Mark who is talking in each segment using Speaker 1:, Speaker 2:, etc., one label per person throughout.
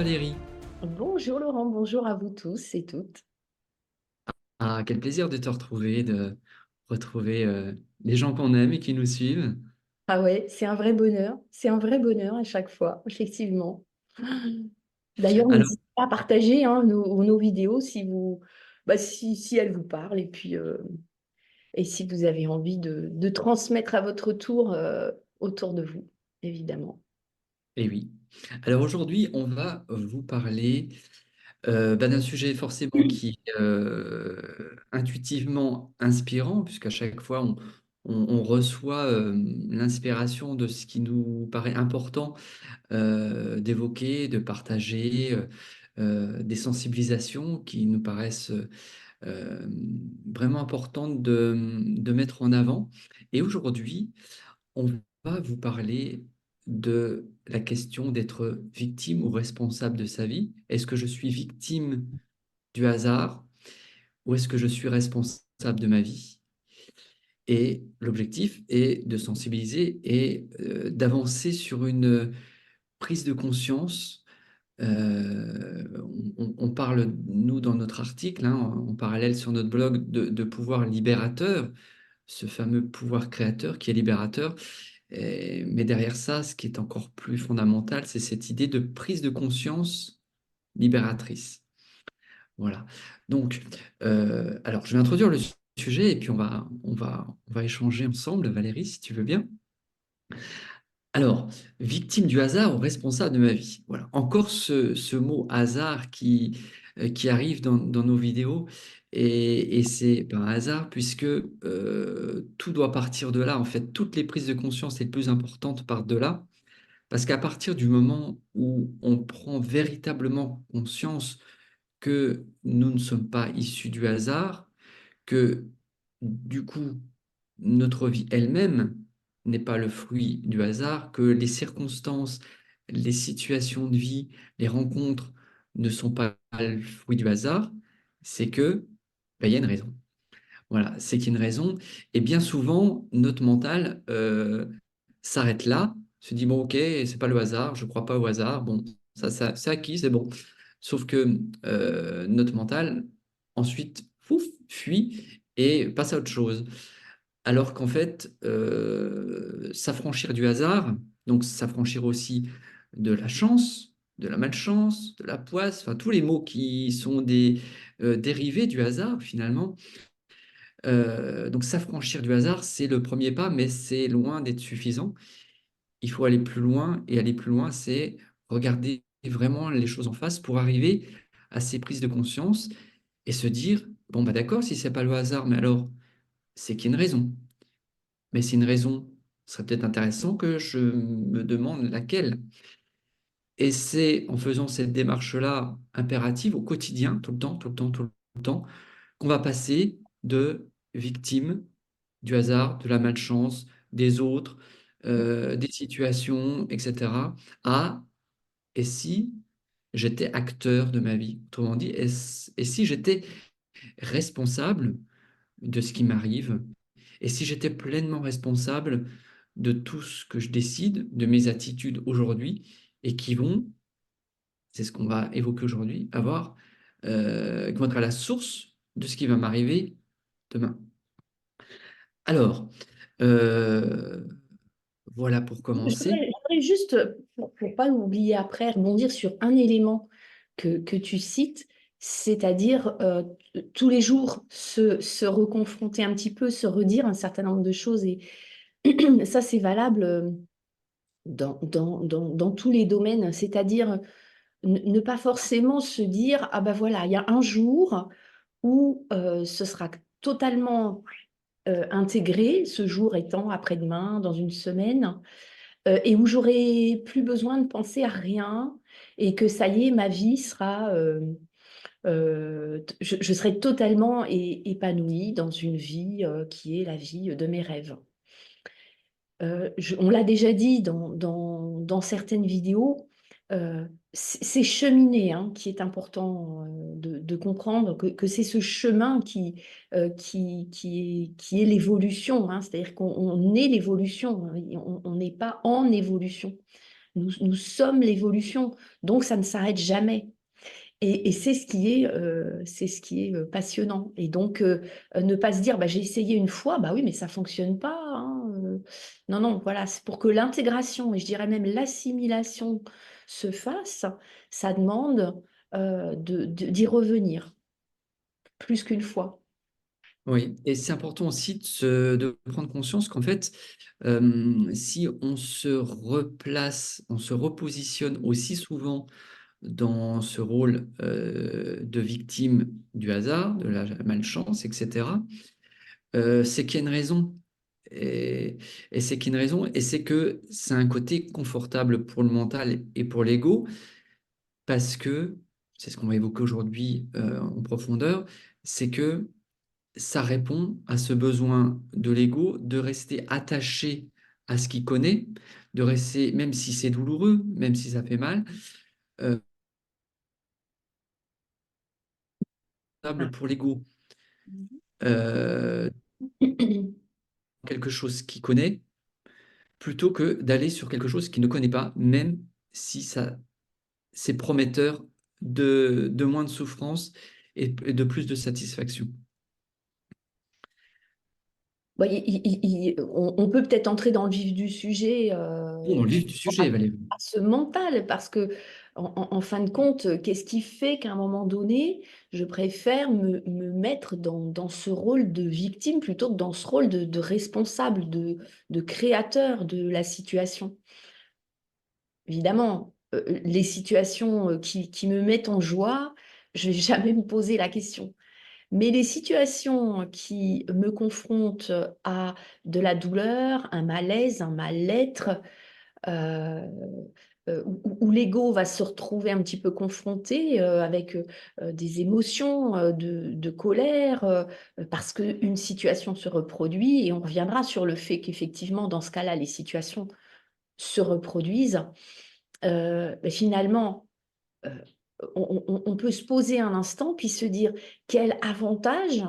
Speaker 1: Valérie.
Speaker 2: Bonjour Laurent, bonjour à vous tous et toutes.
Speaker 1: Ah, quel plaisir de te retrouver, de retrouver les gens qu'on aime et qui nous suivent.
Speaker 2: Ah ouais, c'est un vrai bonheur à chaque fois, effectivement. D'ailleurs,
Speaker 1: Alors,
Speaker 2: n'hésitez pas à partager nos vidéos si si elles vous parlent et si vous avez envie de transmettre à votre tour autour de vous, évidemment.
Speaker 1: eh oui. Alors aujourd'hui, on va vous parler d'un sujet forcément qui est intuitivement inspirant, puisqu'à chaque fois, on reçoit l'inspiration de ce qui nous paraît important d'évoquer, de partager, des sensibilisations qui nous paraissent euh, vraiment importante de mettre en avant. Et aujourd'hui, on va vous parler de la question d'être victime ou responsable de sa vie. Est-ce que je suis victime du hasard ou est-ce que je suis responsable de ma vie? Et l'objectif est de sensibiliser et d'avancer sur une prise de conscience. On parle, nous, dans notre article, hein, en parallèle sur notre blog, de pouvoir libérateur, ce fameux pouvoir créateur qui est libérateur. Mais derrière ça, ce qui est encore plus fondamental, c'est cette idée de prise de conscience libératrice. Voilà. Donc, alors, je vais introduire le sujet et puis on va échanger ensemble, Valérie, si tu veux bien. Alors, victime du hasard ou responsable de ma vie. Voilà. Encore ce mot hasard qui arrive dans nos vidéos. Et c'est pas un hasard puisque tout doit partir de là. En fait, toutes les prises de conscience les plus importantes partent de là. Parce qu'à partir du moment où on prend véritablement conscience que nous ne sommes pas issus du hasard, que du coup, notre vie elle-même n'est pas le fruit du hasard, que les circonstances, les situations de vie, les rencontres ne sont pas le fruit du hasard, c'est que il y a une raison. Voilà, c'est qu'il y a une raison. Et bien souvent, notre mental s'arrête là, se dit, bon, ok, c'est pas le hasard, je crois pas au hasard, bon, ça c'est acquis, c'est bon. Sauf que notre mental, ensuite, pouf, fuit et passe à autre chose. Alors qu'en fait, s'affranchir du hasard, donc s'affranchir aussi de la chance, de la malchance, de la poisse, enfin tous les mots qui sont des dérivés du hasard finalement. Donc s'affranchir du hasard, c'est le premier pas, mais c'est loin d'être suffisant. Il faut aller plus loin, et aller plus loin, c'est regarder vraiment les choses en face pour arriver à ces prises de conscience et se dire, bon, bah d'accord, si c'est pas le hasard, mais alors, c'est qu'il y a une raison. Mais c'est une raison, ce serait peut-être intéressant que je me demande laquelle. Et c'est en faisant cette démarche-là impérative au quotidien, tout le temps, tout le temps, tout le temps, qu'on va passer de victime du hasard, de la malchance, des autres, des situations, etc., à et si j'étais acteur de ma vie? Autrement dit, et si j'étais responsable de ce qui m'arrive? Et si j'étais pleinement responsable de tout ce que je décide, de mes attitudes aujourd'hui, et qui vont, c'est ce qu'on va évoquer aujourd'hui, qui vont être à la source de ce qui va m'arriver demain. Alors, euh, voilà pour commencer.
Speaker 2: J'aimerais juste, pour pas oublier après, rebondir sur un élément que tu cites, c'est-à-dire tous les jours se reconfronter un petit peu, se redire un certain nombre de choses. Et ça, c'est valable dans tous les domaines, c'est-à-dire ne pas forcément se dire, ah ben voilà, il y a un jour où ce sera totalement intégré, ce jour étant après-demain, dans une semaine, et où j'aurai plus besoin de penser à rien et que ça y est, ma vie sera, je serai totalement épanouie dans une vie qui est la vie de mes rêves. On l'a déjà dit dans certaines vidéos, c'est cheminer hein, qui est important de comprendre que c'est ce chemin qui est l'évolution, hein, c'est-à-dire qu'on est l'évolution, hein, on n'est pas en évolution. Nous sommes l'évolution, donc ça ne s'arrête jamais. Et c'est ce qui est passionnant. Et donc, ne pas se dire, bah, j'ai essayé une fois, bah oui, mais ça fonctionne pas, hein, Non, non, voilà, c'est pour que l'intégration, et je dirais même l'assimilation se fasse, ça demande d'y revenir plus qu'une fois.
Speaker 1: Oui, et c'est important aussi de prendre conscience qu'en fait, si on se replace, on se repositionne aussi souvent dans ce rôle de victime du hasard, de la malchance, etc., c'est qu'il y a une raison. Et c'est qu'il y a une raison, et c'est que c'est un côté confortable pour le mental et pour l'ego, parce que, c'est ce qu'on va évoquer aujourd'hui en profondeur, c'est que ça répond à ce besoin de l'ego de rester attaché à ce qu'il connaît, de rester, même si c'est douloureux, même si ça fait mal, euh,
Speaker 2: Ah.
Speaker 1: pour l'ego, euh, quelque chose qu'il connaît, plutôt que d'aller sur quelque chose qu'il ne connaît pas, même si ça, c'est prometteur de moins de souffrance et de plus de satisfaction.
Speaker 2: Bon, on peut peut-être entrer dans le vif du sujet
Speaker 1: Bon, dans le vif du
Speaker 2: à,
Speaker 1: sujet, Valérie.
Speaker 2: à ce mental, parce que en fin de compte, qu'est-ce qui fait qu'à un moment donné, je préfère me mettre dans ce rôle de victime plutôt que dans ce rôle de responsable, de créateur de la situation? Évidemment, les situations qui me mettent en joie, je vais jamais me poser la question. Mais les situations qui me confrontent à de la douleur, un malaise, un mal-être, euh, où l'ego va se retrouver un petit peu confronté avec des émotions de colère, parce qu'une situation se reproduit, et on reviendra sur le fait qu'effectivement, dans ce cas-là, les situations se reproduisent. Finalement, euh, on peut se poser un instant, puis se dire quel avantage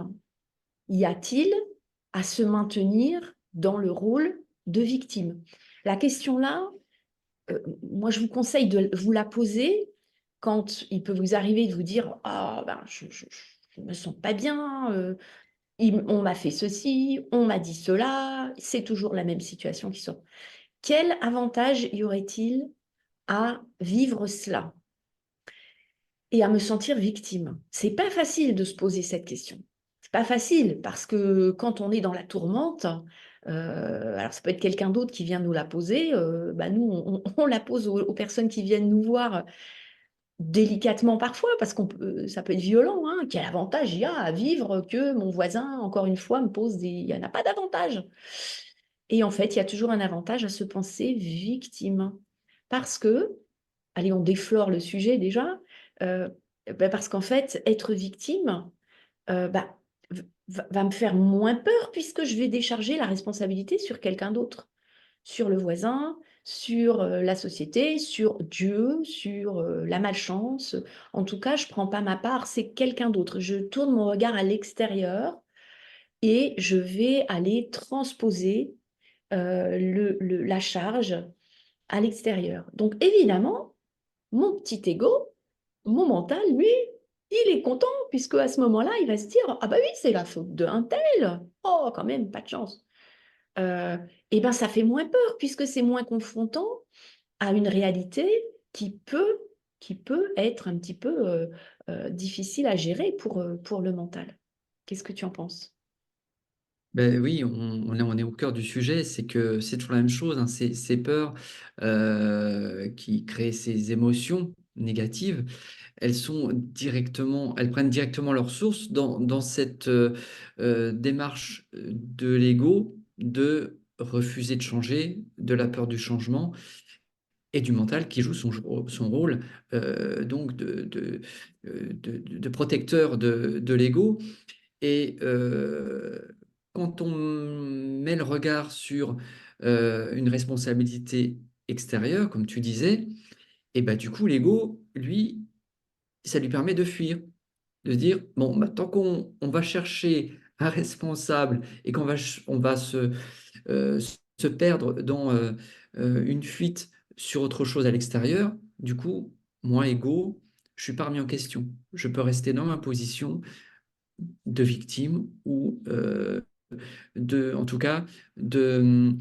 Speaker 2: y a-t-il à se maintenir dans le rôle de victime? La question là, moi je vous conseille de vous la poser quand il peut vous arriver de vous dire ah ben je me sens pas bien, on m'a fait ceci, on m'a dit cela, c'est toujours la même situation qui sort. Quel avantage y aurait-il à vivre cela et à me sentir victime? C'est pas facile de se poser cette question. C'est pas facile parce que quand on est dans la tourmente, alors ça peut être quelqu'un d'autre qui vient nous la poser, bah nous on la pose aux personnes qui viennent nous voir délicatement parfois parce ça peut être violent, hein. Quel avantage il y a à vivre que mon voisin, encore une fois, me pose des... Il n'y en a pas d'avantage. Et en fait, il y a toujours un avantage à se penser victime. Parce que, allez, on déflore le sujet déjà, euh, parce qu'en fait, être victime bah, va me faire moins peur puisque je vais décharger la responsabilité sur quelqu'un d'autre, sur le voisin, sur la société, sur Dieu, sur la malchance. En tout cas, je ne prends pas ma part, c'est quelqu'un d'autre. Je tourne mon regard à l'extérieur et je vais aller transposer la charge à l'extérieur. Donc évidemment, mon petit ego, mon mental, lui, il est content puisque à ce moment-là, il va se dire, ah bah oui, c'est la faute d'un tel. Oh, quand même, pas de chance. Euh, et ben ça fait moins peur puisque c'est moins confrontant à une réalité qui peut être un petit peu difficile à gérer pour le mental. Qu'est-ce que tu en penses?
Speaker 1: Ben oui, on est au cœur du sujet, c'est que c'est toujours la même chose, hein, ces peurs qui créent ces émotions négatives, elles prennent directement leur source dans cette démarche de l'ego de refuser de changer, de la peur du changement et du mental qui joue son rôle donc de protecteur de l'ego. Et quand on met le regard sur une responsabilité extérieure, comme tu disais, et bah, du coup, l'ego, lui, ça lui permet de fuir, de se dire, bon, bah, tant qu'on va chercher un responsable et qu'on va, on va se perdre dans une fuite sur autre chose à l'extérieur, du coup, moi, ego, je suis pas remis en question. Je peux rester dans ma position de victime ou en tout cas, euh,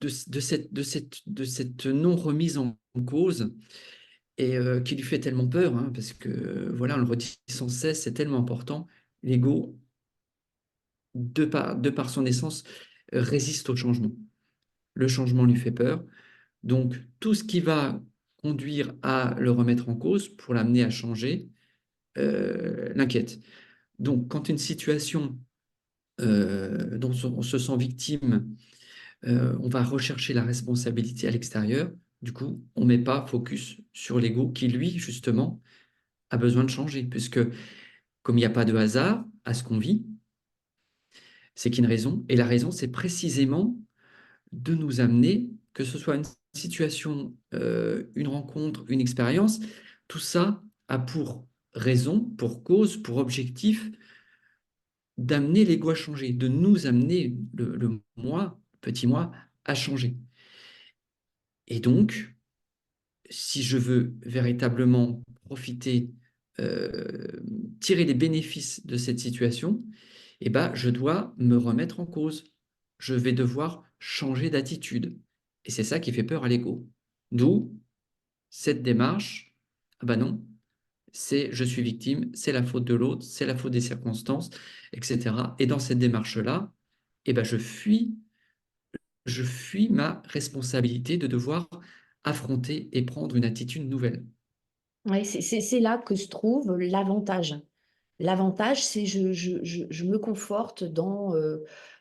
Speaker 1: de cette non-remise en cause et qui lui fait tellement peur, hein, parce que, voilà, on le redit sans cesse, c'est tellement important. L'ego, de par son essence, résiste au changement. Le changement lui fait peur. Donc, tout ce qui va conduire à le remettre en cause pour l'amener à changer l'inquiète. Donc, quand une situation dont on se sent victime, on va rechercher la responsabilité à l'extérieur. Du coup, on ne met pas focus sur l'ego qui, lui, justement, a besoin de changer. Puisque, comme il n'y a pas de hasard à ce qu'on vit, c'est qu'il y a une raison. Et la raison, c'est précisément de nous amener, que ce soit une situation, une rencontre, une expérience, tout ça a pour raison, pour cause, pour objectif d'amener l'ego à changer, de nous amener le moi, petit moi, à changer. Et donc, si je veux véritablement profiter, euh, tirer les bénéfices de cette situation, eh ben, je dois me remettre en cause. Je vais devoir changer d'attitude. Et c'est ça qui fait peur à l'ego. D'où cette démarche, ah ben non, c'est je suis victime, c'est la faute de l'autre, c'est la faute des circonstances, etc. Et dans cette démarche-là, eh ben, je fuis ma responsabilité de devoir affronter et prendre une attitude nouvelle.
Speaker 2: Ouais, c'est là que se trouve l'avantage. L'avantage, c'est je me conforte dans,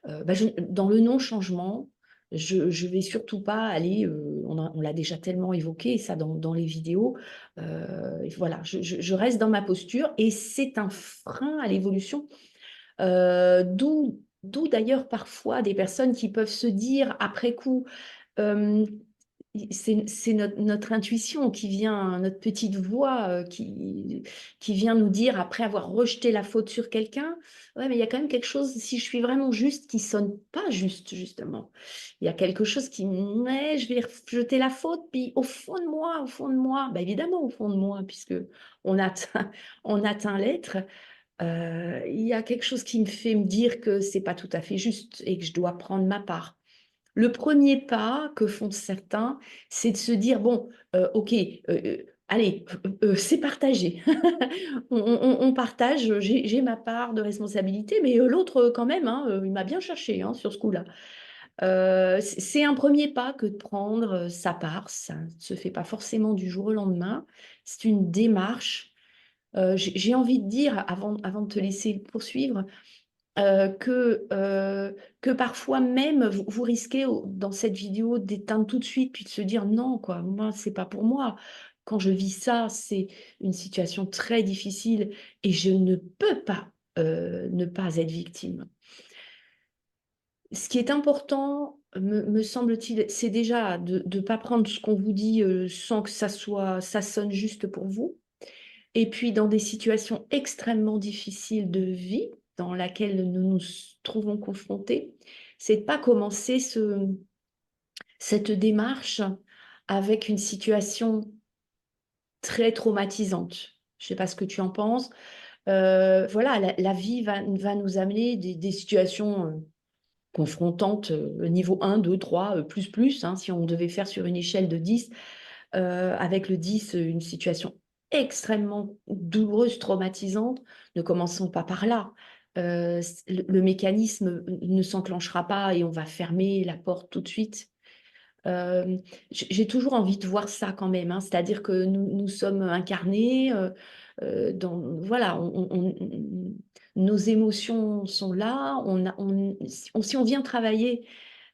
Speaker 2: dans le non-changement. Je vais surtout pas aller, on l'a déjà tellement évoqué ça dans les vidéos, voilà, je reste dans ma posture et c'est un frein à l'évolution, d'où d'ailleurs parfois des personnes qui peuvent se dire après coup, hem c'est notre intuition qui vient, notre petite voix qui vient nous dire, après avoir rejeté la faute sur quelqu'un, ouais, mais il y a quand même quelque chose, si je suis vraiment juste, qui sonne pas juste, justement. Il y a quelque chose qui, ouais, je vais rejeter la faute, puis au fond de moi, bah évidemment, au fond de moi, puisque on atteint, on atteint l'être, il y a quelque chose qui me fait me dire que c'est pas tout à fait juste et que je dois prendre ma part. Le premier pas que font certains, c'est de se dire: «Bon, OK, allez, c'est partagé. On partage, j'ai ma part de responsabilité, mais l'autre, quand même, hein, il m'a bien cherché, hein, sur ce coup-là». C'est un premier pas que de prendre, sa part. Ça ne se fait pas forcément du jour au lendemain. C'est une démarche. J'ai envie de dire, avant de te laisser poursuivre, Heu, que, heu, que parfois même vous risquez dans cette vidéo d'éteindre tout de suite, puis de se dire: «Non quoi, moi c'est pas pour moi. Quand je vis ça, c'est une situation très difficile et je ne peux pas, ne pas être victime». Ce qui est important, me semble-t-il, c'est déjà de ne pas prendre ce qu'on vous dit, sans que ça sonne juste pour vous. Et puis dans des situations extrêmement difficiles de vie, dans laquelle nous nous trouvons confrontés, c'est de pas commencer cette démarche avec une situation très traumatisante. Je ne sais pas ce que tu en penses. Voilà, la vie va nous amener des situations, confrontantes, niveau 1, 2, 3, plus, hein, si on devait faire sur une échelle de 10. Avec le 10, une situation extrêmement douloureuse, traumatisante. Ne commençons pas par là. Le mécanisme ne s'enclenchera pas et on va fermer la porte tout de suite. J'ai toujours envie de voir ça quand même, hein, c'est-à-dire que nous sommes incarnés, dans voilà, nos émotions sont là, on a si on vient travailler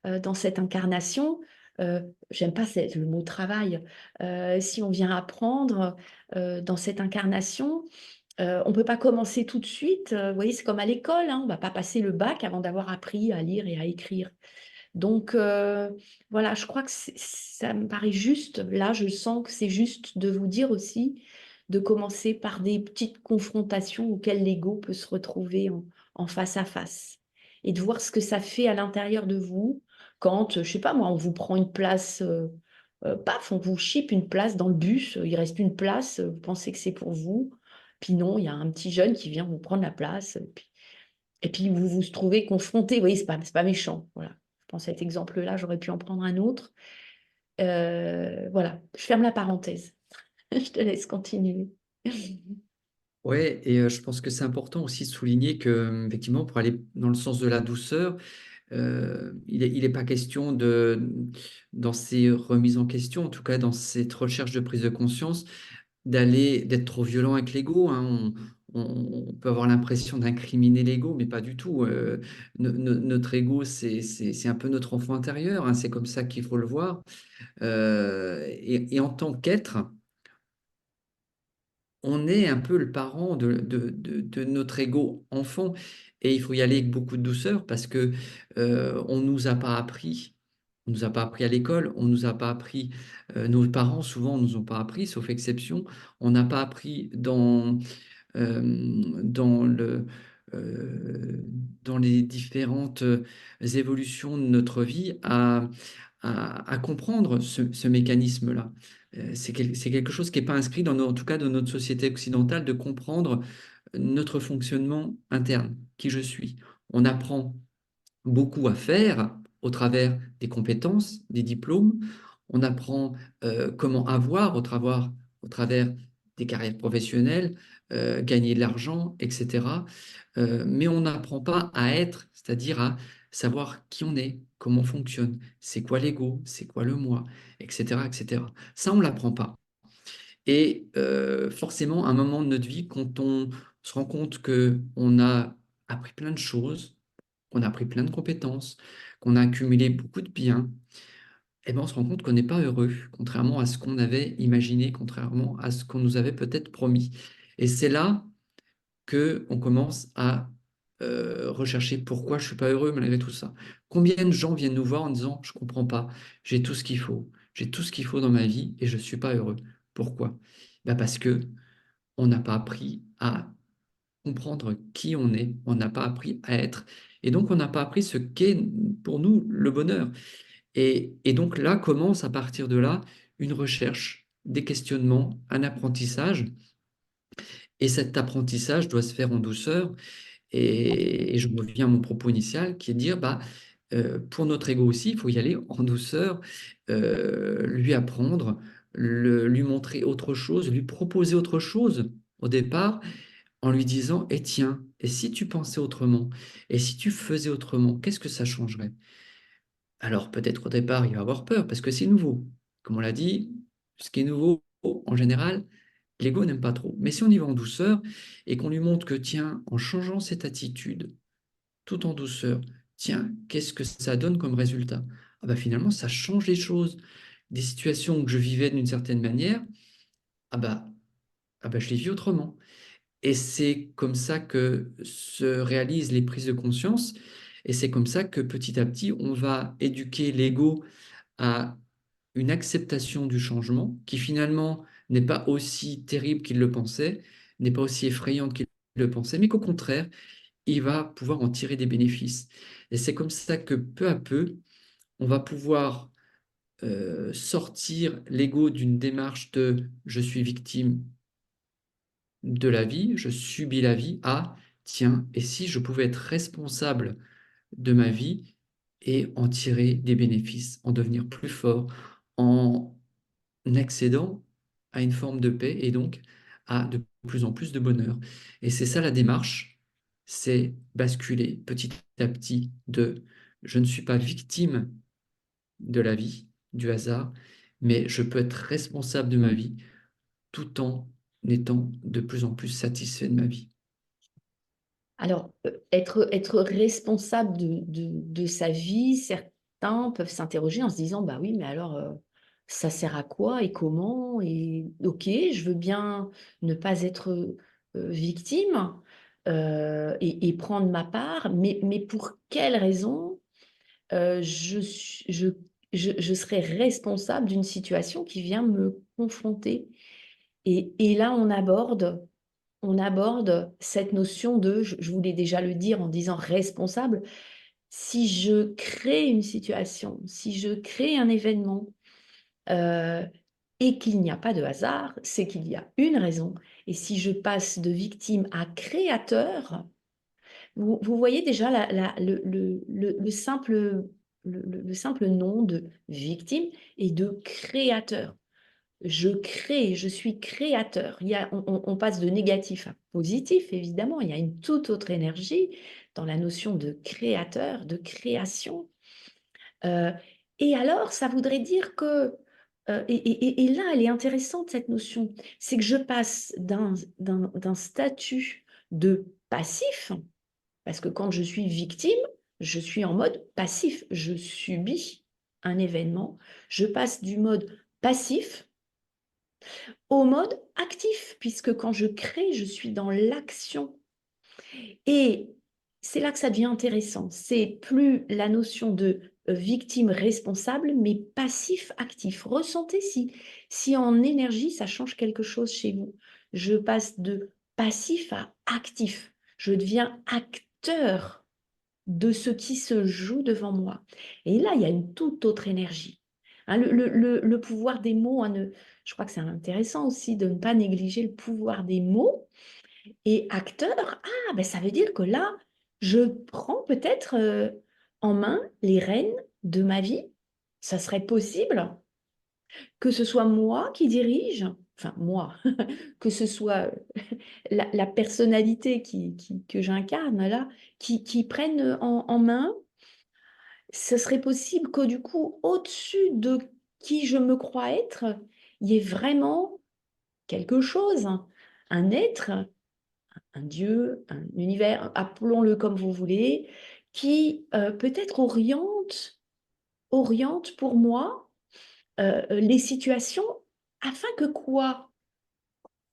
Speaker 2: dans cette incarnation, j'aime pas le mot travail, si on vient apprendre, dans cette incarnation, on peut pas commencer tout de suite, vous voyez, c'est comme à l'école, hein, on va pas passer le bac avant d'avoir appris à lire et à écrire. Donc voilà, je crois que ça me paraît juste, là, je sens que c'est juste de vous dire aussi, de commencer par des petites confrontations auxquelles l'ego peut se retrouver en face à face et de voir ce que ça fait à l'intérieur de vous, quand, je sais pas moi, on vous prend une place, paf, on vous chipe une place dans le bus, il reste une place, vous pensez que c'est pour vous, puis non, il y a un petit jeune qui vient vous prendre la place, et puis vous vous trouvez confronté. Vous voyez, c'est pas méchant, voilà. Je pense à cet exemple-là, j'aurais pu en prendre un autre. Voilà, je ferme la parenthèse. Je te laisse continuer.
Speaker 1: Ouais, et je pense que c'est important aussi de souligner que, effectivement, pour aller dans le sens de la douceur, il est pas question dans ces remises en question, en tout cas dans cette recherche de prise de conscience, d'être trop violent avec l'ego, hein. On peut avoir l'impression d'incriminer l'ego, mais pas du tout. Notre ego, c'est un peu notre enfant intérieur, hein, c'est comme ça qu'il faut le voir. Et en tant qu'être, on est un peu le parent de notre ego enfant, et il faut y aller avec beaucoup de douceur parce que on nous a pas appris. On nous a pas appris à l'école, on nous a pas appris, nos parents souvent nous ont pas appris, sauf exception. On n'a pas appris dans euh, dans les différentes évolutions de notre vie à comprendre ce mécanisme-là. C'est quelque chose qui n'est pas inscrit en tout cas dans notre société occidentale, de comprendre notre fonctionnement interne, qui je suis. On apprend beaucoup à faire au travers des compétences, des diplômes. On apprend comment avoir au travers des carrières professionnelles, gagner de l'argent, etc. Mais on n'apprend pas à être, c'est-à-dire à savoir qui on est, comment on fonctionne, c'est quoi l'ego, c'est quoi le moi, etc., etc. Ça, on ne l'apprend pas. Et forcément, à un moment de notre vie, quand on se rend compte qu'on a appris plein de choses, qu'on a appris plein de compétences, qu'on a accumulé beaucoup de biens, eh ben on se rend compte qu'on n'est pas heureux, contrairement à ce qu'on avait imaginé, contrairement à ce qu'on nous avait peut-être promis. Et c'est là qu'on commence à rechercher pourquoi je ne suis pas heureux malgré tout ça. Combien de gens viennent nous voir en disant, je ne comprends pas, j'ai tout ce qu'il faut, j'ai tout ce qu'il faut dans ma vie et je ne suis pas heureux. Pourquoi? Ben parce que on n'a pas appris à comprendre qui on est, on n'a pas appris à être, et donc on n'a pas appris ce qu'est pour nous le bonheur. Et donc là commence à partir de là une recherche, des questionnements, un apprentissage, et cet apprentissage doit se faire en douceur. Et je reviens à mon propos initial qui est de dire, bah, pour notre ego aussi, il faut y aller en douceur, lui apprendre, lui montrer autre chose, lui proposer autre chose au départ, en lui disant, eh tiens, et si tu pensais autrement, et si tu faisais autrement, qu'est-ce que ça changerait? Alors peut-être au départ, il va avoir peur parce que c'est nouveau. Comme on l'a dit, ce qui est nouveau, en général, l'ego n'aime pas trop. Mais si on y va en douceur et qu'on lui montre que, tiens, en changeant cette attitude, tout en douceur, tiens, qu'est-ce que ça donne comme résultat? Ah bah finalement, ça change les choses. Des situations que je vivais d'une certaine manière, ah bah, je les vis autrement. Et c'est comme ça que se réalisent les prises de conscience. Et c'est comme ça que petit à petit, on va éduquer l'ego à une acceptation du changement qui finalement n'est pas aussi terrible qu'il le pensait, n'est pas aussi effrayante qu'il le pensait, mais qu'au contraire, il va pouvoir en tirer des bénéfices. Et c'est comme ça que peu à peu, on va pouvoir sortir l'ego d'une démarche de je suis victime de la vie, je subis la vie, à tiens, et si je pouvais être responsable de ma vie et en tirer des bénéfices, en devenir plus fort, en accédant à une forme de paix et donc à de plus en plus de bonheur. Et c'est ça la démarche, c'est basculer petit à petit de je ne suis pas victime de la vie, du hasard, mais je peux être responsable de ma vie tout en étant de plus en plus satisfait de ma vie.
Speaker 2: Alors, être responsable de sa vie, certains peuvent s'interroger en se disant, bah oui, mais alors, ça sert à quoi et comment? Et ok, je veux bien ne pas être victime et prendre ma part, mais pour quelle raison je serais responsable d'une situation qui vient me confronter? Et là, on aborde cette notion de, je voulais déjà le dire en disant responsable, si je crée une situation, si je crée un événement, euh, et qu'il n'y a pas de hasard, c'est qu'il y a une raison. Et si je passe de victime à créateur, vous voyez déjà le simple nom de victime et de créateur. Je crée, je suis créateur. On passe de négatif à positif, évidemment. Il y a une toute autre énergie dans la notion de créateur, de création. Euh, et alors, ça voudrait dire que, et là, elle est intéressante, cette notion, c'est que je passe d'un statut de passif, parce que quand je suis victime, je suis en mode passif, je subis un événement, je passe du mode passif au mode actif, puisque quand je crée, je suis dans l'action. Et c'est là que ça devient intéressant. C'est plus la notion de victime responsable, mais passif-actif. Ressentez si en énergie, ça change quelque chose chez vous. Je passe de passif à actif. Je deviens acteur de ce qui se joue devant moi. Et là, il y a une toute autre énergie. Hein, le pouvoir des mots, hein, je crois que c'est intéressant aussi de ne pas négliger le pouvoir des mots. Et acteur, ah, ben ça veut dire que là, je prends peut-être en main les rênes de ma vie. Ça serait possible que ce soit moi qui dirige, enfin moi, que ce soit la personnalité que j'incarne là, qui prenne en main. Ce serait possible que du coup, au-dessus de qui je me crois être, il y ait vraiment quelque chose, un être, un Dieu, un univers, appelons-le comme vous voulez, qui peut-être oriente pour moi les situations afin que quoi?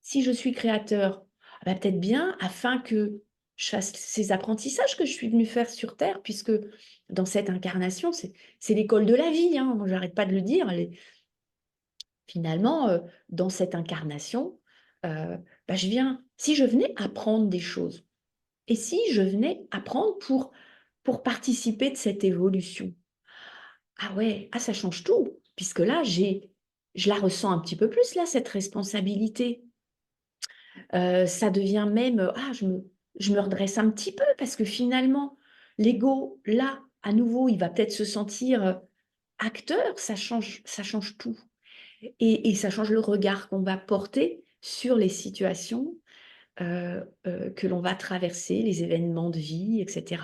Speaker 2: Si je suis créateur, ah bah, peut-être bien afin que je fasse ces apprentissages que je suis venue faire sur Terre, puisque dans cette incarnation, c'est l'école de la vie, hein, moi j'arrête pas de le dire. Finalement, dans cette incarnation, bah, si je venais apprendre des choses, et si je venais apprendre pour participer de cette évolution, ah ouais, ah ça change tout, puisque là, je la ressens un petit peu plus, là, cette responsabilité. Ça devient même, je me redresse un petit peu, parce que finalement, l'ego, là, à nouveau, il va peut-être se sentir acteur, ça change tout. Et ça change le regard qu'on va porter sur les situations que l'on va traverser, les événements de vie, etc.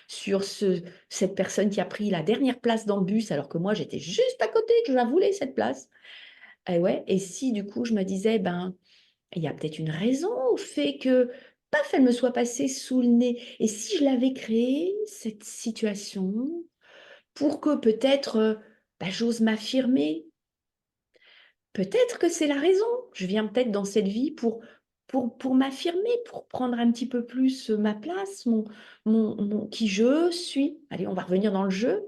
Speaker 2: Sur cette personne qui a pris la dernière place dans le bus, alors que moi, j'étais juste à côté, que je la voulais, cette place. Et ouais, et si du coup, je me disais, ben, il y a peut-être une raison au fait que, paf, elle me soit passée sous le nez. Et si je l'avais créée, cette situation, pour que peut-être ben, j'ose m'affirmer, peut-être que c'est la raison. Je viens peut-être dans cette vie pour m'affirmer, pour prendre un petit peu plus ma place, qui je suis. Allez, on va revenir dans le jeu.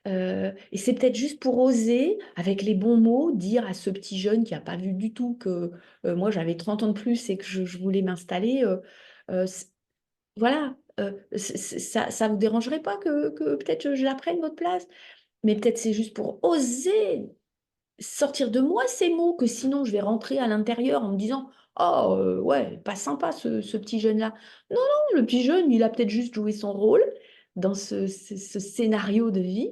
Speaker 2: Et c'est peut-être juste pour oser, avec les bons mots, dire à ce petit jeune qui n'a pas vu du tout que moi j'avais 30 ans de plus et que je voulais m'installer. Euh, c- voilà, ça ne vous dérangerait pas que peut-être je la prenne votre place, mais peut-être c'est juste pour oser sortir de moi ces mots, que sinon je vais rentrer à l'intérieur en me disant, oh ouais, pas sympa ce petit jeune-là. Non, non, le petit jeune, il a peut-être juste joué son rôle dans ce scénario de vie,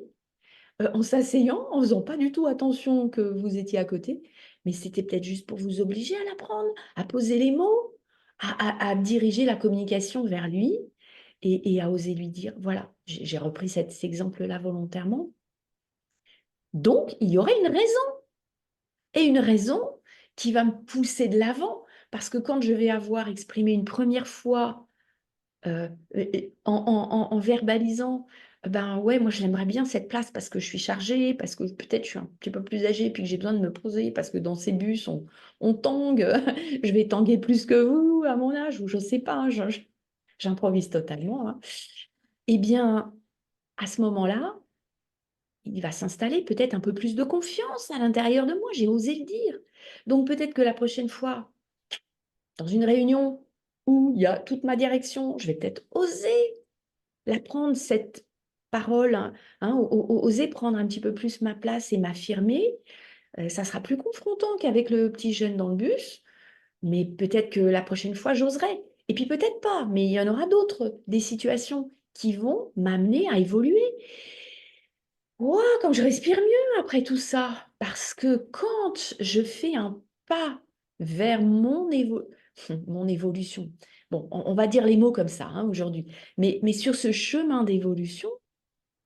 Speaker 2: en s'asseyant, en faisant pas du tout attention que vous étiez à côté, mais c'était peut-être juste pour vous obliger à l'apprendre, à poser les mots, à diriger la communication vers lui et à oser lui dire, voilà, j'ai repris cet exemple-là volontairement. Donc, il y aurait une raison. Et une raison qui va me pousser de l'avant. Parce que quand je vais avoir exprimé une première fois en verbalisant, ben ouais, moi je l'aimerais bien cette place parce que je suis chargée, parce que peut-être je suis un petit peu plus âgée, puis que j'ai besoin de me poser, parce que dans ces bus, on tangue, je vais tanguer plus que vous à mon âge, ou je sais pas, hein, j'improvise totalement. Hein. Eh bien, à ce moment-là, il va s'installer peut-être un peu plus de confiance à l'intérieur de moi. J'ai osé le dire. Donc peut-être que la prochaine fois, dans une réunion où il y a toute ma direction, je vais peut-être oser la prendre, cette parole, hein, oser prendre un petit peu plus ma place et m'affirmer, ça sera plus confrontant qu'avec le petit jeune dans le bus, mais peut-être que la prochaine fois, j'oserai. Et puis peut-être pas, mais il y en aura d'autres, des situations qui vont m'amener à évoluer. Ouah, comme je respire mieux après tout ça, parce que quand je fais un pas vers mon évolution, bon, on va dire les mots comme ça hein, aujourd'hui, mais sur ce chemin d'évolution,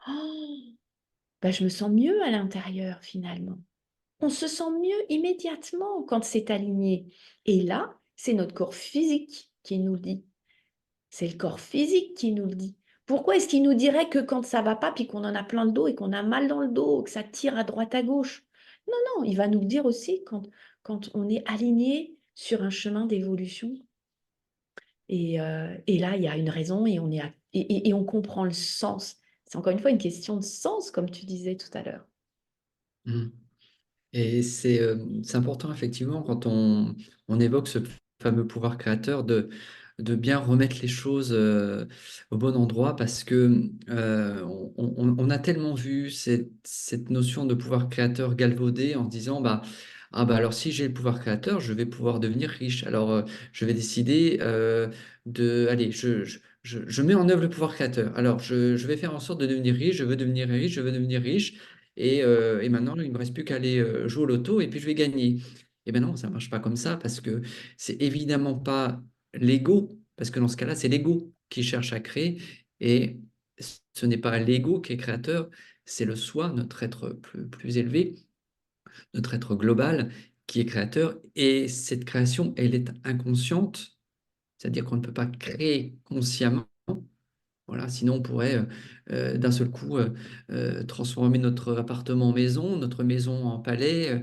Speaker 2: oh, bah, je me sens mieux à l'intérieur finalement. On se sent mieux immédiatement quand c'est aligné. Et là, c'est notre corps physique qui nous le dit. C'est le corps physique qui nous le dit. Pourquoi est-ce qu'il nous dirait que quand ça va pas, puis qu'on en a plein le dos et qu'on a mal dans le dos, que ça tire à droite à gauche? Non, non, il va nous le dire aussi quand on est aligné sur un chemin d'évolution. Et là, il y a une raison et et on comprend le sens. C'est encore une fois une question de sens, comme tu disais tout à l'heure.
Speaker 1: Mmh. Et c'est important, effectivement, quand on évoque ce fameux pouvoir créateur, de bien remettre les choses au bon endroit, parce que on a tellement vu cette notion de pouvoir créateur galvaudée en se disant, bah, ah bah alors si j'ai le pouvoir créateur, je vais pouvoir devenir riche. Alors je vais décider allez, je mets en œuvre le pouvoir créateur. Alors je vais faire en sorte de devenir riche, je veux devenir riche, je veux devenir riche. Et maintenant, il ne me reste plus qu'à aller jouer au loto et puis je vais gagner. Et ben non, ça ne marche pas comme ça, parce que c'est évidemment pas l'ego, parce que dans ce cas-là, c'est l'ego qui cherche à créer, et ce n'est pas l'ego qui est créateur, c'est le soi, notre être plus élevé, notre être global qui est créateur. Et cette création, elle est inconsciente, c'est-à-dire qu'on ne peut pas créer consciemment. Voilà, sinon on pourrait d'un seul coup transformer notre appartement en maison, notre maison en palais,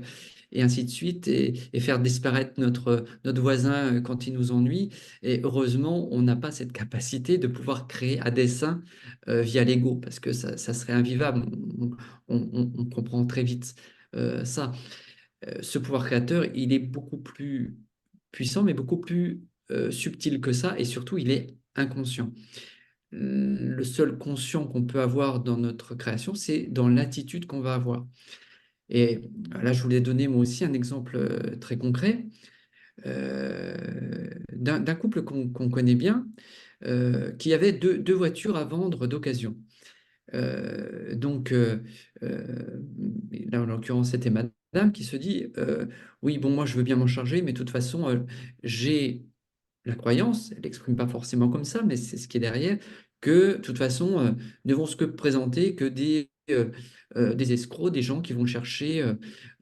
Speaker 1: et ainsi de suite, et faire disparaître notre voisin quand il nous ennuie. Et heureusement, on n'a pas cette capacité de pouvoir créer à dessein via l'ego, parce que ça serait invivable. On comprend très vite ça. Ce pouvoir créateur, il est beaucoup plus puissant, mais beaucoup plus subtil que ça, et surtout, il est inconscient. Le seul conscient qu'on peut avoir dans notre création, c'est dans l'attitude qu'on va avoir. Et là, je voulais donner moi aussi un exemple très concret d'un couple qu'on connaît bien, qui avait deux voitures à vendre d'occasion. Donc, là, en l'occurrence, c'était madame qui se dit, oui, bon, moi, je veux bien m'en charger, mais de toute façon, j'ai la croyance, elle l'exprime pas forcément comme ça, mais c'est ce qui est derrière, que de toute façon, ne vont se que présenter que des escrocs, des gens qui vont chercher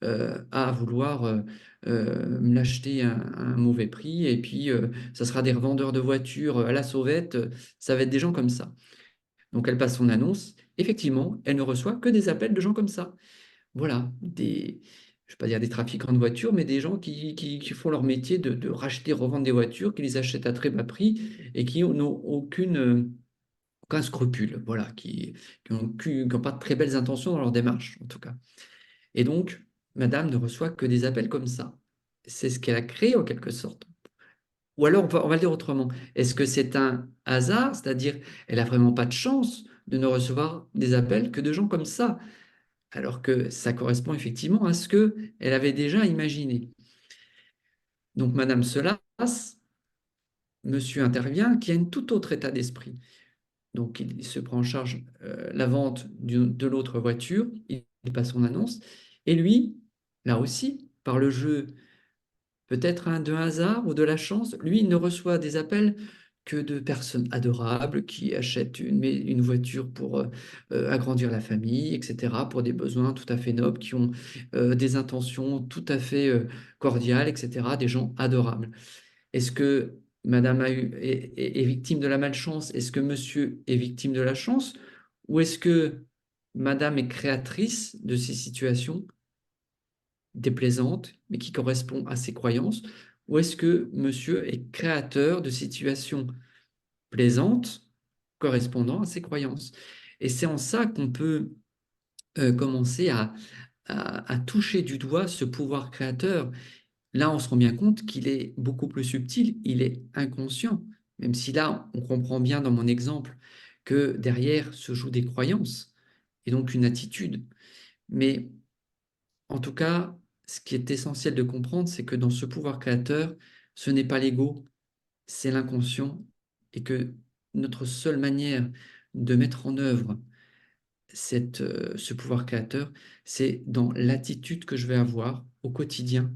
Speaker 1: à vouloir me l'acheter à un mauvais prix, et puis ça sera des revendeurs de voitures à la sauvette, ça va être des gens comme ça. Donc elle passe son annonce, effectivement, elle ne reçoit que des appels de gens comme ça. Voilà, je ne vais pas dire des trafiquants de voitures, mais des gens qui font leur métier de racheter, revendre des voitures, qui les achètent à très bas prix et qui n'ont aucun scrupule, voilà, qui n'ont pas de très belles intentions dans leur démarche, en tout cas. Et donc, madame ne reçoit que des appels comme ça. C'est ce qu'elle a créé, en quelque sorte. Ou alors, on va le dire autrement. Est-ce que c'est un hasard, c'est-à-dire elle a vraiment pas de chance de ne recevoir des appels que de gens comme ça, alors que ça correspond effectivement à ce que elle avait déjà imaginé. Donc Madame se lasse, Monsieur intervient, qui a un tout autre état d'esprit. Donc il se prend en charge la vente de l'autre voiture, il passe son annonce, et lui, là aussi, par le jeu peut-être de hasard ou de la chance, lui, il ne reçoit des appels que de personnes adorables qui achètent une voiture pour agrandir la famille, etc., pour des besoins tout à fait nobles, qui ont des intentions tout à fait cordiales, etc., des gens adorables. Est-ce que Madame est victime de la malchance? Est-ce que Monsieur est victime de la chance? Ou est-ce que Madame est créatrice de ces situations déplaisante, mais qui correspond à ses croyances? Ou est-ce que monsieur est créateur de situations plaisantes correspondant à ses croyances? Et c'est en ça qu'on peut commencer à toucher du doigt ce pouvoir créateur. Là, on se rend bien compte qu'il est beaucoup plus subtil, il est inconscient, même si là, on comprend bien dans mon exemple que derrière se jouent des croyances et donc une attitude. Mais en tout cas, ce qui est essentiel de comprendre, c'est que dans ce pouvoir créateur, ce n'est pas l'ego, c'est l'inconscient, et que notre seule manière de mettre en œuvre ce pouvoir créateur, c'est dans l'attitude que je vais avoir au quotidien.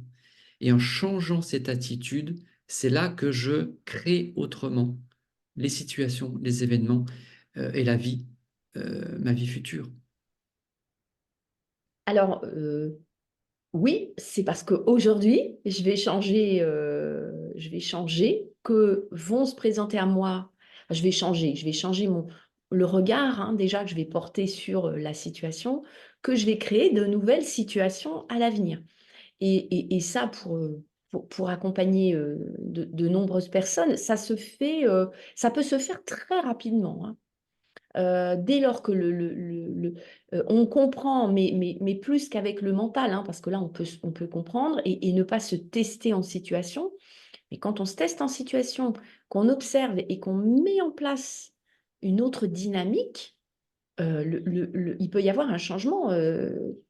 Speaker 1: Et en changeant cette attitude, c'est là que je crée autrement les situations, les événements et la vie, ma vie future.
Speaker 2: Alors, oui, c'est parce qu'aujourd'hui, je vais changer, que vont se présenter à moi. Je vais changer le regard, hein, déjà que je vais porter sur la situation, que je vais créer de nouvelles situations à l'avenir. Et ça, pour accompagner de nombreuses personnes, ça peut se faire très rapidement, hein. Dès lors que on comprend, mais plus qu'avec le mental, hein, parce que là, on peut comprendre et ne pas se tester en situation. Mais quand on se teste en situation, qu'on observe et qu'on met en place une autre dynamique, il peut y avoir un changement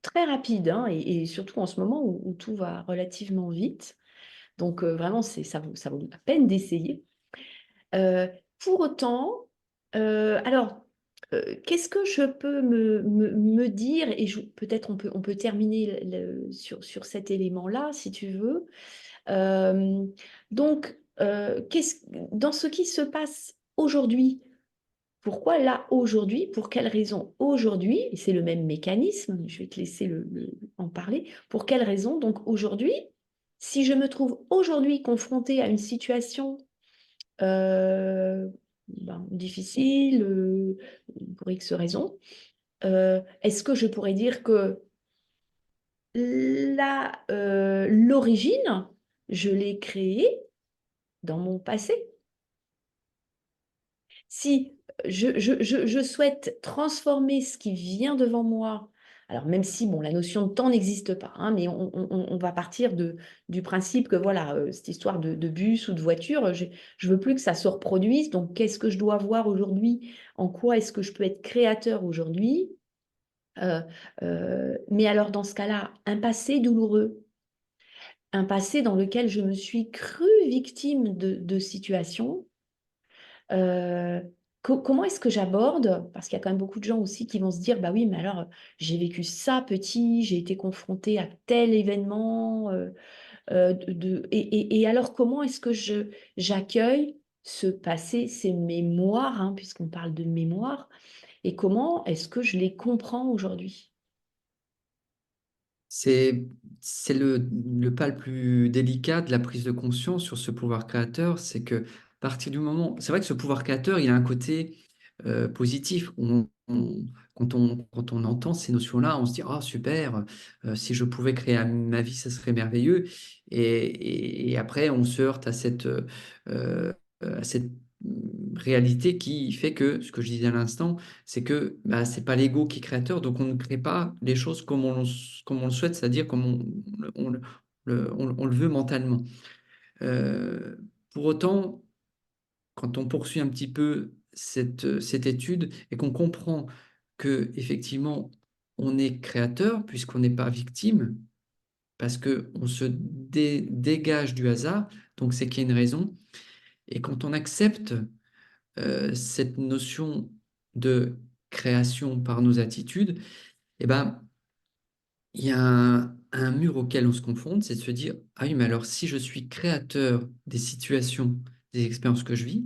Speaker 2: très rapide, hein, et surtout en ce moment où tout va relativement vite. Donc vraiment, ça vaut la peine d'essayer. Euh, pour autant, alors, qu'est-ce que je peux me dire, et peut-être on peut terminer sur cet élément-là, si tu veux. Euh, donc, dans ce qui se passe aujourd'hui, pourquoi là aujourd'hui, pour quelles raisons aujourd'hui, et c'est le même mécanisme, je vais te laisser en parler, pour quelles raisons donc aujourd'hui, si je me trouve aujourd'hui confrontée à une situation euh, difficile, pour X raisons, est-ce que je pourrais dire que l'origine, je l'ai créée dans mon passé? Si je souhaite transformer ce qui vient devant moi, alors même si bon, la notion de temps n'existe pas, hein, mais on va partir du principe que voilà, cette histoire de bus ou de voiture, je veux plus que ça se reproduise. Donc, qu'est-ce que je dois voir aujourd'hui? En quoi est-ce que je peux être créateur aujourd'hui? Euh, mais alors, dans ce cas-là, un passé douloureux, un passé dans lequel je me suis crue victime de situations. Euh, Comment est-ce que j'aborde? Parce qu'il y a quand même beaucoup de gens aussi qui vont se dire, bah oui, mais alors j'ai vécu ça petit, j'ai été confrontée à tel événement, et alors comment est-ce que j'accueille ce passé, ces mémoires, hein, puisqu'on parle de mémoire, et comment est-ce que je les comprends aujourd'hui?
Speaker 1: C'est, c'est le pas le plus délicat de la prise de conscience sur ce pouvoir créateur, c'est que à partir du moment, c'est vrai que ce pouvoir créateur, il a un côté positif. Quand on entend ces notions-là, on se dit, ah super, si je pouvais créer ma vie, ça serait merveilleux. Et après, on se heurte à cette réalité qui fait que, ce que je disais à l'instant, c'est que bah, c'est pas l'ego qui est créateur, donc on ne crée pas les choses comme on le souhaite, c'est-à-dire comme on le veut mentalement. Euh, pour autant, quand on poursuit un petit peu cette étude et qu'on comprend que effectivement on est créateur puisqu'on n'est pas victime, parce que on se dégage du hasard, donc c'est qu'il y a une raison. Et quand on accepte cette notion de création par nos attitudes, eh ben, il y a un mur auquel on se confronte, c'est de se dire, ah oui, mais alors si je suis créateur des situations, des expériences que je vis,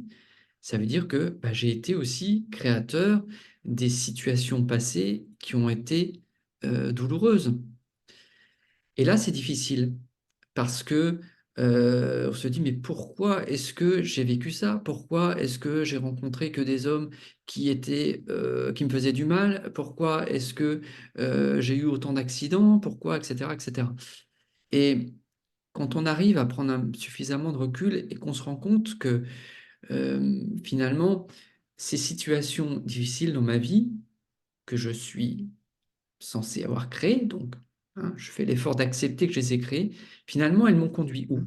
Speaker 1: ça veut dire que bah, j'ai été aussi créateur des situations passées qui ont été douloureuses. Et là, c'est difficile parce que on se dit, mais pourquoi est-ce que j'ai vécu ça? Pourquoi est-ce que j'ai rencontré que des hommes qui me faisaient du mal? Pourquoi est-ce que j'ai eu autant d'accidents? Pourquoi, etc., etc. Et quand on arrive à prendre suffisamment de recul et qu'on se rend compte que finalement, ces situations difficiles dans ma vie que je suis censé avoir créées, donc hein, je fais l'effort d'accepter que je les ai créées, finalement, elles m'ont conduit où?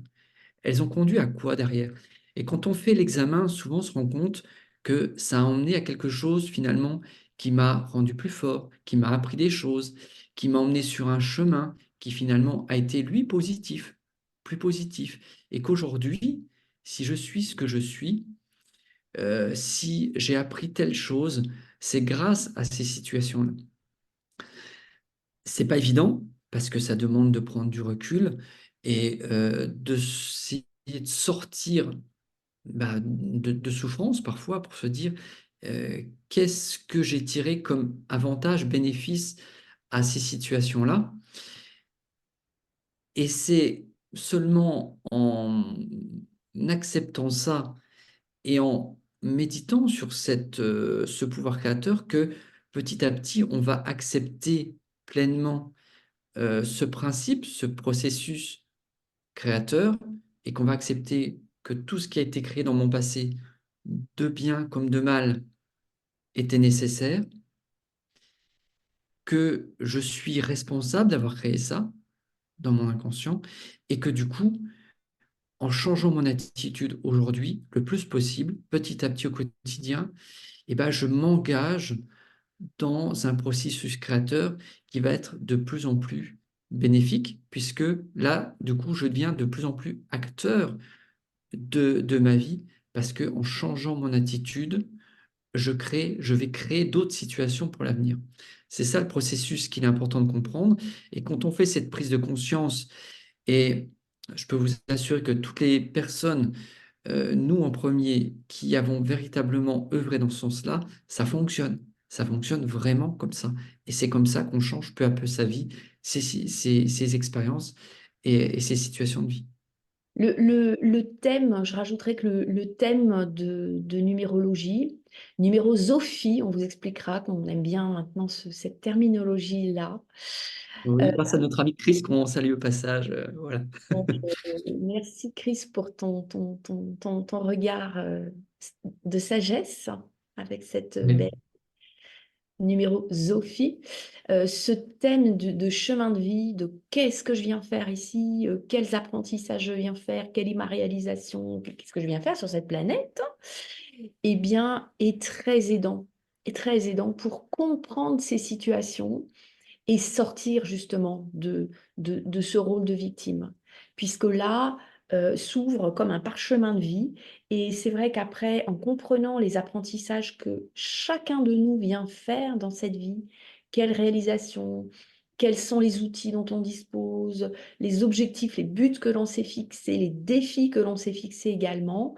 Speaker 1: Elles ont conduit à quoi derrière? Et quand on fait l'examen, souvent on se rend compte que ça a emmené à quelque chose finalement qui m'a rendu plus fort, qui m'a appris des choses, qui m'a emmené sur un chemin qui finalement a été lui positif, plus positif. Et qu'aujourd'hui, si je suis ce que je suis, si j'ai appris telle chose, c'est grâce à ces situations-là. C'est pas évident parce que ça demande de prendre du recul et d'essayer de sortir de souffrance parfois pour se dire qu'est-ce que j'ai tiré comme avantage, bénéfice à ces situations-là. Et c'est seulement en acceptant ça et en méditant sur ce pouvoir créateur que petit à petit, on va accepter pleinement ce principe, ce processus créateur, et qu'on va accepter que tout ce qui a été créé dans mon passé, de bien comme de mal, était nécessaire, que je suis responsable d'avoir créé ça dans mon inconscient, et que du coup, en changeant mon attitude aujourd'hui, le plus possible, petit à petit au quotidien, eh ben, je m'engage dans un processus créateur qui va être de plus en plus bénéfique, puisque là, du coup, je deviens de plus en plus acteur de ma vie, parce que en changeant mon attitude, je vais créer d'autres situations pour l'avenir. C'est ça le processus qu'il est important de comprendre. Et quand on fait cette prise de conscience, et je peux vous assurer que toutes les personnes, nous en premier, qui avons véritablement œuvré dans ce sens-là, ça fonctionne. Ça fonctionne vraiment comme ça. Et c'est comme ça qu'on change peu à peu sa vie, ses expériences et ses situations de vie.
Speaker 2: Le thème, je rajouterais que le thème de numérologie, numérosophie, on vous expliquera qu'on aime bien maintenant cette terminologie-là.
Speaker 1: Oui, grâce à notre ami Chris, qu'on salue au passage. Voilà.
Speaker 2: Donc, merci Chris pour ton regard de sagesse avec cette belle
Speaker 1: Oui.
Speaker 2: numérosophie. Ce thème de chemin de vie, de qu'est-ce que je viens faire ici, quels apprentissages je viens faire, quelle est ma réalisation, qu'est-ce que je viens faire sur cette planète, eh bien, est très aidant pour comprendre ces situations et sortir justement de ce rôle de victime. Puisque là, s'ouvre comme un parchemin de vie. Et c'est vrai qu'après, en comprenant les apprentissages que chacun de nous vient faire dans cette vie, quelles réalisations, quels sont les outils dont on dispose, les objectifs, les buts que l'on s'est fixés, les défis que l'on s'est fixés également,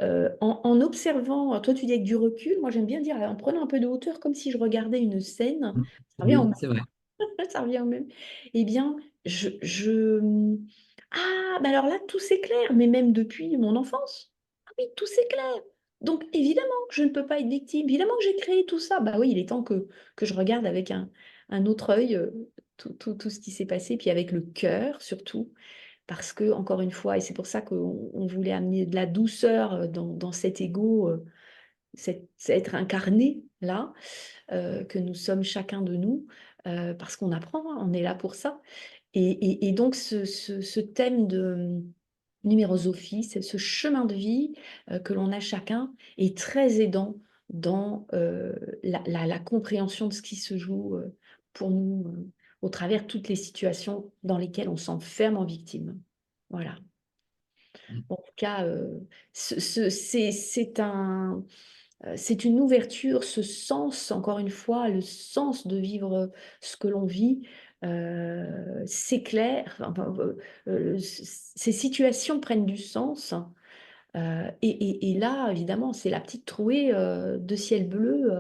Speaker 2: en observant, toi tu dis avec du recul, moi j'aime bien dire en prenant un peu de hauteur, comme si je regardais une scène, ça revient
Speaker 1: Oui, c'est vrai.
Speaker 2: ça revient au même. Eh bien, Ah, bah alors là, tout s'éclaire, mais même depuis mon enfance. Ah oui, tout s'éclaire. Donc, évidemment que je ne peux pas être victime. Évidemment que j'ai créé tout ça. Bah oui, il est temps que je regarde avec un autre œil tout ce qui s'est passé, puis avec le cœur surtout. Parce que, encore une fois, et c'est pour ça qu'on voulait amener de la douceur dans cet ego, être incarné là, que nous sommes chacun de nous, parce qu'on apprend, hein, on est là pour ça. Et donc ce thème de numérosophie, c'est ce chemin de vie que l'on a chacun, est très aidant dans la compréhension de ce qui se joue pour nous au travers de toutes les situations dans lesquelles on s'enferme en victime. Voilà. En tout cas, c'est une ouverture, ce sens, encore une fois, le sens de vivre ce que l'on vit s'éclaire, ces situations prennent du sens. Et là, évidemment, c'est la petite trouée de ciel bleu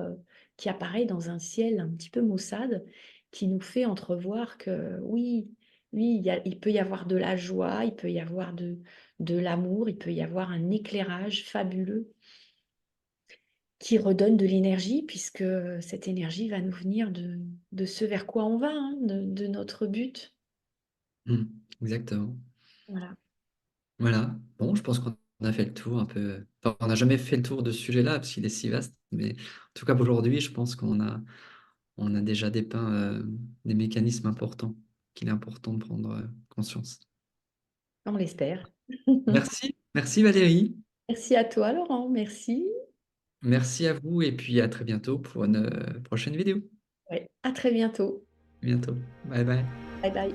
Speaker 2: qui apparaît dans un ciel un petit peu maussade, qui nous fait entrevoir que oui, oui, il peut y avoir de la joie, il peut y avoir de l'amour, il peut y avoir un éclairage fabuleux qui redonne de l'énergie, puisque cette énergie va nous venir de ce vers quoi on va, hein, de notre but.
Speaker 1: Mm, exactement.
Speaker 2: Voilà.
Speaker 1: Voilà. Bon, je pense qu'on a fait le tour un peu. Enfin, on n'a jamais fait le tour de ce sujet-là parce qu'il est si vaste. Mais en tout cas, pour aujourd'hui, je pense on a déjà dépeint des mécanismes importants qu'il est important de prendre conscience.
Speaker 2: On l'espère.
Speaker 1: Merci. Merci Valérie.
Speaker 2: Merci à toi, Laurent. Merci.
Speaker 1: Merci à vous et puis à très bientôt pour une, prochaine vidéo.
Speaker 2: Ouais, à très bientôt.
Speaker 1: Bientôt. Bye bye.
Speaker 2: Bye bye.